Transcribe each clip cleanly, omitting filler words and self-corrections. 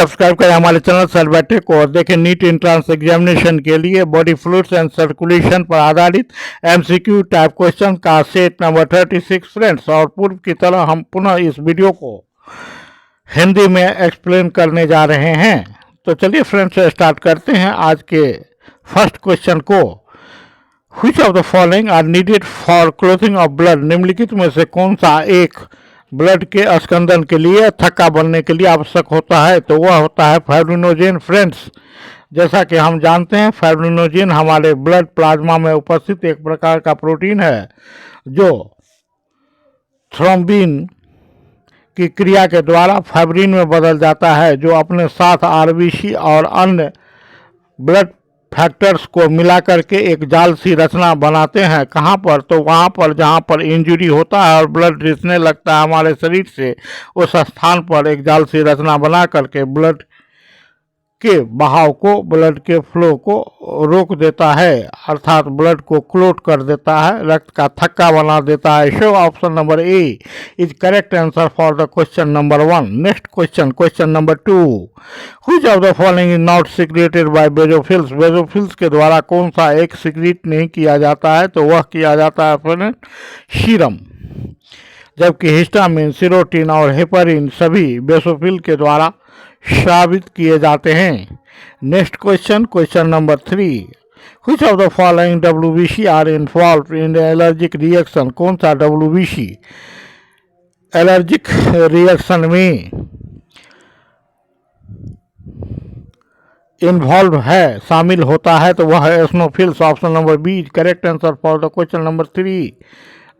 Subscribe करें हमारे channel सेलबैटेक को और देखें नीट एंट्रेंस एग्जामिनेशन के लिए बॉडी फ्लूइड्स एंड सर्कुलेशन पर आधारित एमसीक्यू टाइप क्वेश्चन का सेट नंबर 36 फ्रेंड्स। और पूर्व की तरह हम पुनः इस वीडियो को हिंदी में एक्सप्लेन करने जा रहे हैं। तो चलिए फ्रेंड्स स्टार्ट करते हैं आज के फर्स्ट क्वेश्चन को। Which of the following are needed for clothing of blood, निम्नलिखित में से कौन सा एक ब्लड के स्कंदन के लिए थक्का बनने के लिए आवश्यक होता है? तो वह होता है फाइब्रिनोजेन फ्रेंड्स। जैसा कि हम जानते हैं फाइब्रिनोजेन हमारे ब्लड प्लाज्मा में उपस्थित एक प्रकार का प्रोटीन है जो थ्रोम्बिन की क्रिया के द्वारा फाइब्रिन में बदल जाता है, जो अपने साथ आरबीसी और अन्य ब्लड फैक्टर्स को मिलाकर के एक जाल सी रचना बनाते हैं। कहाँ पर? तो वहाँ पर जहाँ पर इंजरी होता है और ब्लड रिसने लगता है हमारे शरीर से, उस स्थान पर एक जाल सी रचना बना करके ब्लड के बहाव को, ब्लड के फ्लो को रोक देता है, अर्थात ब्लड को क्लोट कर देता है, रक्त का थक्का बना देता है। So option number A is correct answer for the question number 1। Next question, question number 2। Which of the following is not secreted by basophils, basophils के द्वारा कौन सा एक सिक्रेट नहीं किया जाता है? तो वह किया जाता है फ्रेंड सीरम, जबकि हिस्टामिन, सीरोटिन और हेपरिन सभी बेसोफिल के द्वारा साबित किए जाते हैं। Next question, question number 3। Which of the following WBC are involve in allergic reaction, कौन सा WBC एलर्जिक रिएक्शन में इन्वॉल्व है, शामिल होता है? तो वह है eosinophils. Option number B correct answer for the question number 3।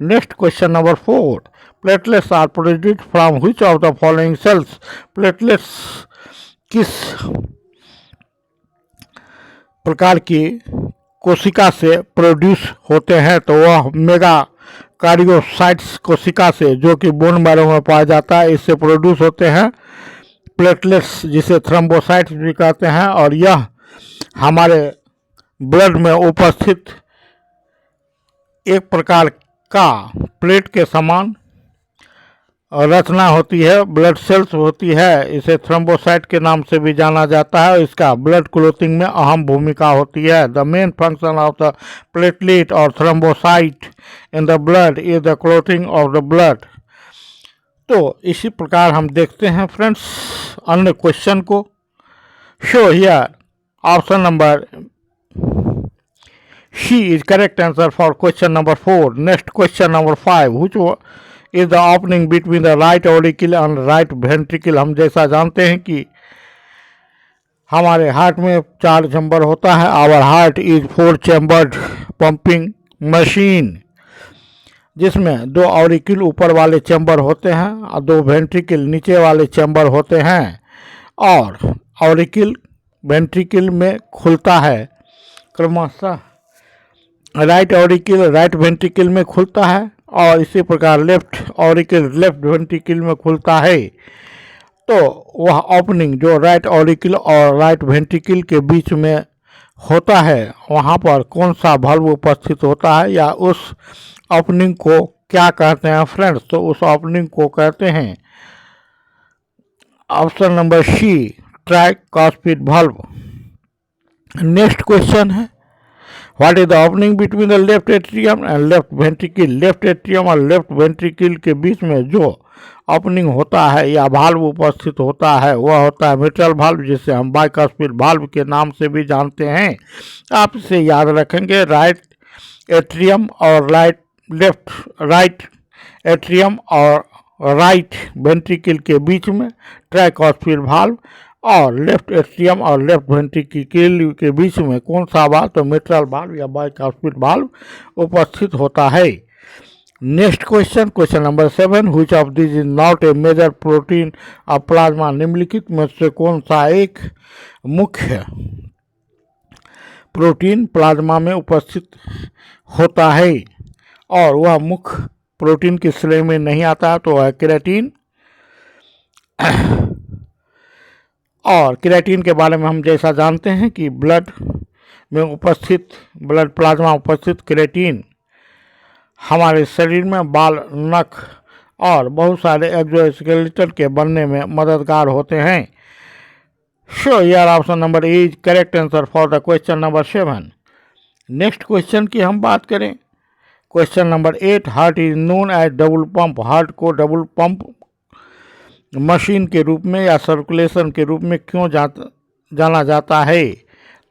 Next question number 4। Platelets are produced from which of the following sales, platelets किस प्रकार की कोशिका से प्रोड्यूस होते हैं? तो वह मेगा कार्डियोसाइट्स कोशिका से, जो कि बोन मैरो में पाया जाता है, इससे प्रोड्यूस होते हैं प्लेटलेट्स, जिसे थ्रोम्बोसाइट्स भी कहते हैं। और यह हमारे ब्लड में उपस्थित एक प्रकार का प्लेट के समान रचना होती है, ब्लड सेल्स होती है, इसे थ्रोम्बोसाइट के नाम से भी जाना जाता है। इसका ब्लड क्लोथिंग में अहम भूमिका होती है। The main function of the platelet और thrombocyte in the blood is the clothing of the blood. तो इसी प्रकार हम देखते हैं फ्रेंड्स अन्य क्वेश्चन को। So here option number C is correct answer for question number 4। Next question number 5। Which is the opening between the right auricle and right ventricle. हम जैसा जानते हैं कि हमारे हार्ट में 4 चैम्बर होता है। Our heart is 4 chambered pumping machine, जिसमें 2 ऑरिकल ऊपर वाले चैम्बर होते हैं और 2 वेंट्रिकल नीचे वाले चैम्बर होते हैं। और ऑरिकल वेंट्रिकल में खुलता है क्रमशः, राइट ऑरिकल राइट वेंट्रिकल में खुलता है और इसी प्रकार लेफ्ट ऑरिकल लेफ्ट वेंट्रिकल में खुलता है। तो वह ओपनिंग जो राइट ऑरिकल और राइट वेंट्रिकल के बीच में होता है, वहाँ पर कौन सा वाल्व उपस्थित होता है या उस ओपनिंग को क्या कहते हैं फ्रेंड्स? तो उस ओपनिंग को कहते हैं option number C tricuspid valve. Next question है what is the opening between the left atrium and left ventricle. Left atrium और लेफ्ट वेंट्रिकल के बीच में जो ओपनिंग होता है या वाल्व उपस्थित होता है वह होता है मिट्रल वाल्व, जिसे हम बाइकॉस्पिड वाल्व के नाम से भी जानते हैं। आप इसे याद रखेंगे, राइट एट्रियम और राइट एट्रियम और राइट वेंट्रिकल के बीच में ट्राइकॉस्पिड वाल्व और लेफ्ट एट्रियम और लेफ्ट वेंट्रिकल के बीच में कौन सा वाल्व? तो मिट्रल वाल्व या बाइकॉस्पिड वाल्व उपस्थित होता है। Next question, question number 7। Which of this is not a major protein of plasma, निम्नलिखित में से कौन सा एक मुख्य प्रोटीन प्लाज्मा में उपस्थित होता है और वह मुख्य प्रोटीन की श्रेणी में नहीं आता? तो वह केराटिन। और केराटिन के बारे में हम जैसा जानते हैं कि ब्लड में उपस्थित, ब्लड प्लाज्मा उपस्थित केराटिन हमारे शरीर में बाल, नख और बहुत सारे एक्सोस्केलेटन के बनने में मददगार होते हैं। So here option number A is correct answer for the question number 7. Next question की हम बात करें, question number 8, heart is known as double pump. Heart को डबल पंप मशीन के रूप में या सर्कुलेशन के रूप में क्यों जाना जाता है?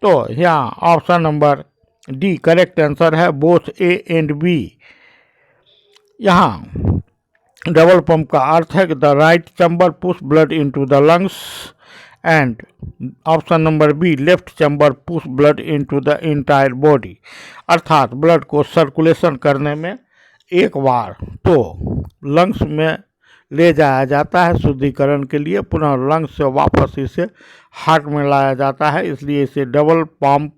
तो यहाँ option number D correct answer है, बोथ ए एंड बी। यहाँ डबल पंप का अर्थ है कि the right chamber push blood into the lungs and option number be left chamber push blood into the entire body, अर्थात blood को circulation करने में एक बार तो लंग्स में ले जाया जाता है शुद्धिकरण के लिए, पुनः लंग्स से वापस इसे हार्ट में लाया जाता है, इसलिए इसे डबल पंप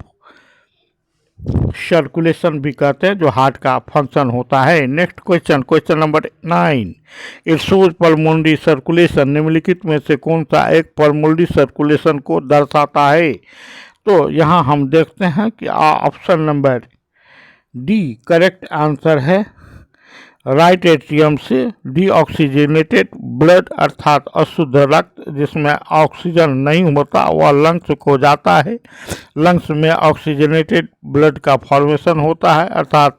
सर्कुलेशन भी कहते हैं, जो हार्ट का फंक्शन होता है। Next question, question number 9, it shows pulmonary circulation. निम्नलिखित में से कौन सा एक पल्मोनरी सर्कुलेशन को दर्शाता है? तो यहाँ हम देखते हैं कि option number D correct answer है, राइट एट्रियम से डीऑक्सीजनेटेड ब्लड अर्थात अशुद्ध रक्त जिसमें ऑक्सीजन नहीं होता वह लंग्स को जाता है। लंग्स में ऑक्सीजनेटेड ब्लड का फॉर्मेशन होता है, अर्थात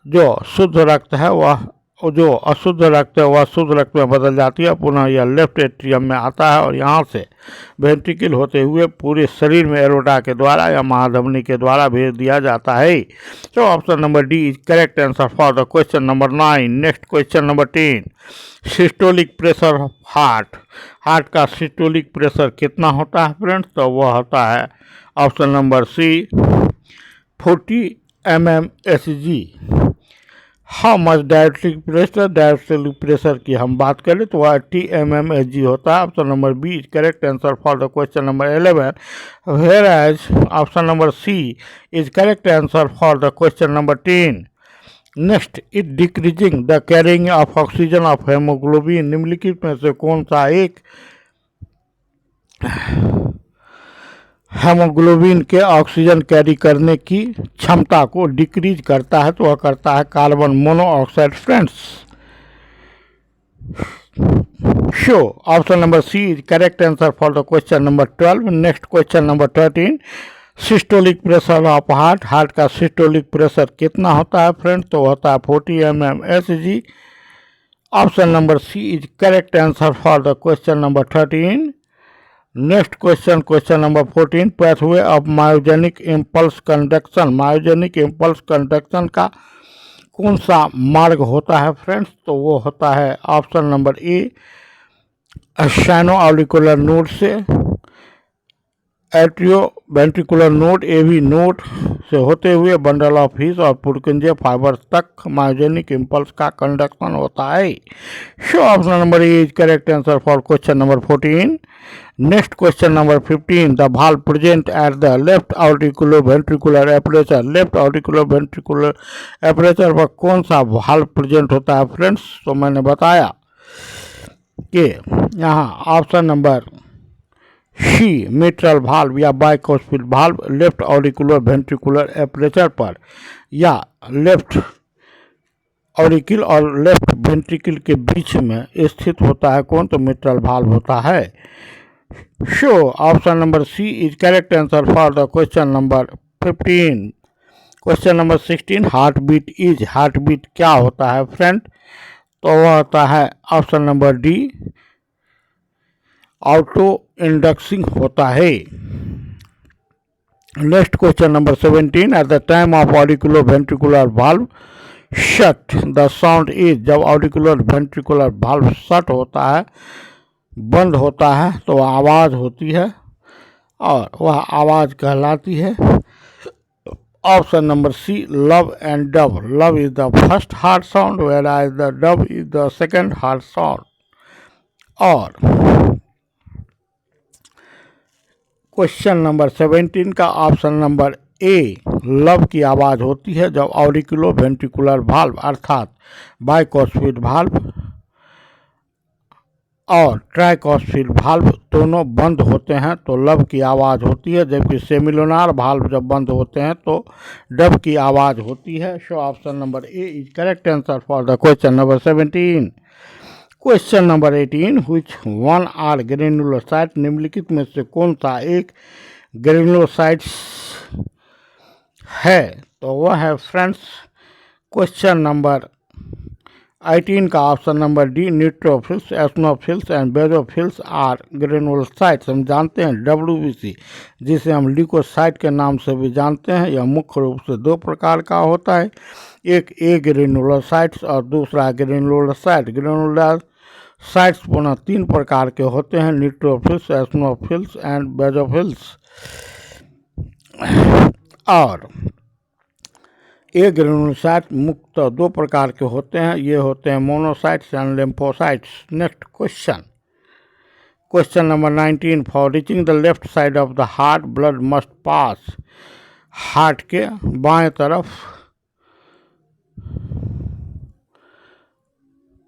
जो शुद्ध रक्त है वह, जो अशुद्ध रक्त है वह शुद्ध रक्त में बदल जाती है, पुनः यह लेफ्ट एट्रियम में आता है और यहाँ से वेंट्रिकल होते हुए पूरे शरीर में एरोटा के द्वारा या महाधमनी के द्वारा भेज दिया जाता है। तो option number D is correct answer for the question number 9। Next question number 10, systolic pressure of heart. Heart का सिस्टोलिक प्रेशर कितना होता है फ्रेंड्स? तो वह होता है option number C 40 mmHg। How much diastolic pressure? Diastolic pressure की हम बात करें तो वह 80 mmHg होता है। Option number B is correct answer for the question number 11, whereas option number C is correct answer for the question number 10। Next, it decreasing the carrying of oxygen of haemoglobin. निम्नलिखित में से कौन सा एक haemoglobin के oxygen carry करने की क्षमता को डिक्रीज करता है? तो वह करता है carbon monoxide friends. So option number C is correct answer for the question number 12। Next question number 13, systolic pressure of heart. Heart का सिस्टोलिक प्रेशर कितना होता है फ्रेंड्स? तो होता है 40 mmHg। Option number C is correct answer for the question number 13। Next question, question number 14, pathway of myogenic impulse conduction. Myogenic impulse conduction का कौन सा मार्ग होता है फ्रेंड्स? तो वो होता है option number A sino auricular node से atrio ventricular node, AV node से होते हुए बंडल ऑफ हिस और पुरकिंजे फाइबर तक मायोजेनिक इम्पल्स का कंडक्शन होता है। So option number A is correct answer for question number 14। Next question number 15, the valve present at the left auriculo ventricular aperture. Left auriculo ventricular aperture पर कौन सा valve present होता है friends? तो मैंने बताया कि यहाँ option number C mitral valve या bicuspid valve left auricular ventricular aperture पर या लेफ्ट ऑरिकल और लेफ्ट वेंट्रिकल के बीच में स्थित होता है। कौन? तो मिट्रल भाल्व होता है। So option number C is correct answer for the question number 15। Question number 16, heart beat is. Heart beat क्या होता है फ्रेंड? तो वह होता है option number D auto inducing होता है। Next question number 17, at the time of auriculo ventricular valve shut the sound is. जब ऑरिकुलर वेंट्रिकुलर वाल्व शट होता है, बंद होता है, तो वह आवाज़ होती है और वह आवाज़ कहलाती है option number C lub and dub. Lub is the first heart sound whereas the dub is the second heart sound. और क्वेश्चन नंबर 17 का ऑप्शन नंबर ए लव की आवाज़ होती है जब ऑरिकुलो वेंट्रिकुलर वाल्व अर्थात बाइकोस्पिड वाल्व और ट्राइकोस्पिड वाल्व दोनों बंद होते हैं तो लव की आवाज़ होती है, जबकि सेमिलुनार वाल्व जब बंद होते हैं तो डब की आवाज़ होती है। So option number A is correct answer for the question number 17। Question number 18, which one are granulocyte? निम्नलिखित में से कौन सा एक ग्रेनुलोसाइट्स है? तो वह है फ्रेंड्स क्वेश्चन नंबर 18 का option number D, neutrophils, eosinophils and basophils are granulocytes. हम जानते हैं WBC, जिसे हम ल्यूकोसाइट के नाम से भी जानते हैं, यह मुख्य रूप से दो प्रकार का होता है, एक ए ग्रेनुलोसाइट्स और दूसरा ग्रेनुलोसाइट। ग्रेनुलोसाइट्स पुनः तीन प्रकार के होते हैं, न्यूट्रोफिल्स, एस्नोफिल्स एंड बेजोफिल्स। और ए ग्रेनुलोसाइट मुख्यतः दो प्रकार के होते हैं, ये होते हैं monocytes and lymphocytes. Next question, question number 19, for reaching the left side of the heart blood must pass. Heart के बाएं तरफ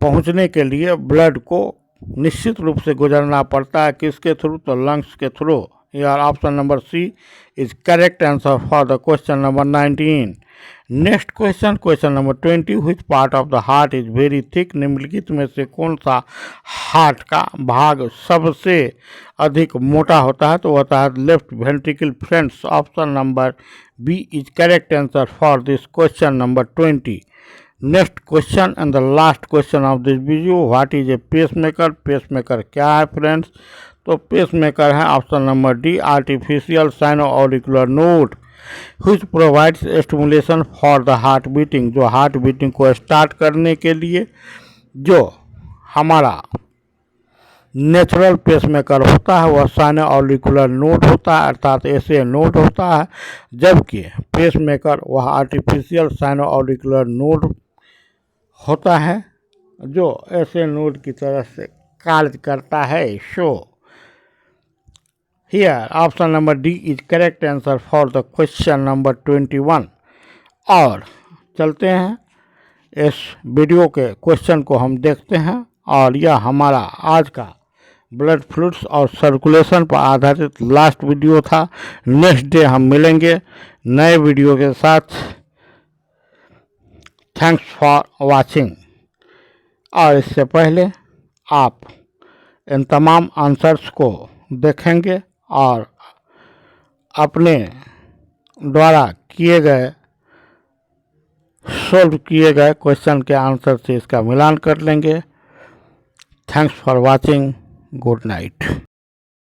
पहुंचने के लिए ब्लड को निश्चित रूप से गुजरना पड़ता है, किसके थ्रू? तो लंग्स के थ्रू। यार option number C is correct answer for the question number 19। Next question, question number 20, which part of the heart is very thick? निम्नलिखित में से कौन सा हार्ट का भाग सबसे अधिक मोटा होता है? तो वह होता है left ventricle friends. Option number B is correct answer for this question number 20। Next question and the last question of this video, what is a pacemaker? Pacemaker क्या है फ्रेंड्स? तो पेसमेकर है option number D, artificial sino auricular node which provides stimulation for the heart beating। जो heart beating को start करने के लिए जो हमारा नेचुरल पेसमेकर होता है वह साइनो-ऑरिकुलर नोड होता है, अर्थात ऐसे नोड होता है, जबकि पेसमेकर वह आर्टिफिशियल साइनो-ऑरिकुलर नोड होता है जो ऐसे नोड की तरह से कार्य करता है। Show Here, option number D is correct answer for the question number 21। और चलते हैं इस वीडियो के क्वेश्चन को हम देखते हैं, और यह हमारा आज का ब्लड फ्लूइड्स और सर्कुलेशन पर आधारित लास्ट वीडियो था। नेक्स्ट डे हम मिलेंगे नए वीडियो के साथ। Thanks for watching. और इससे पहले आप इन तमाम आंसर्स को देखेंगे और अपने द्वारा किए गए सोल्व किए गए क्वेश्चन के आंसर से इसका मिलान कर लेंगे। Thanks for watching. Good night.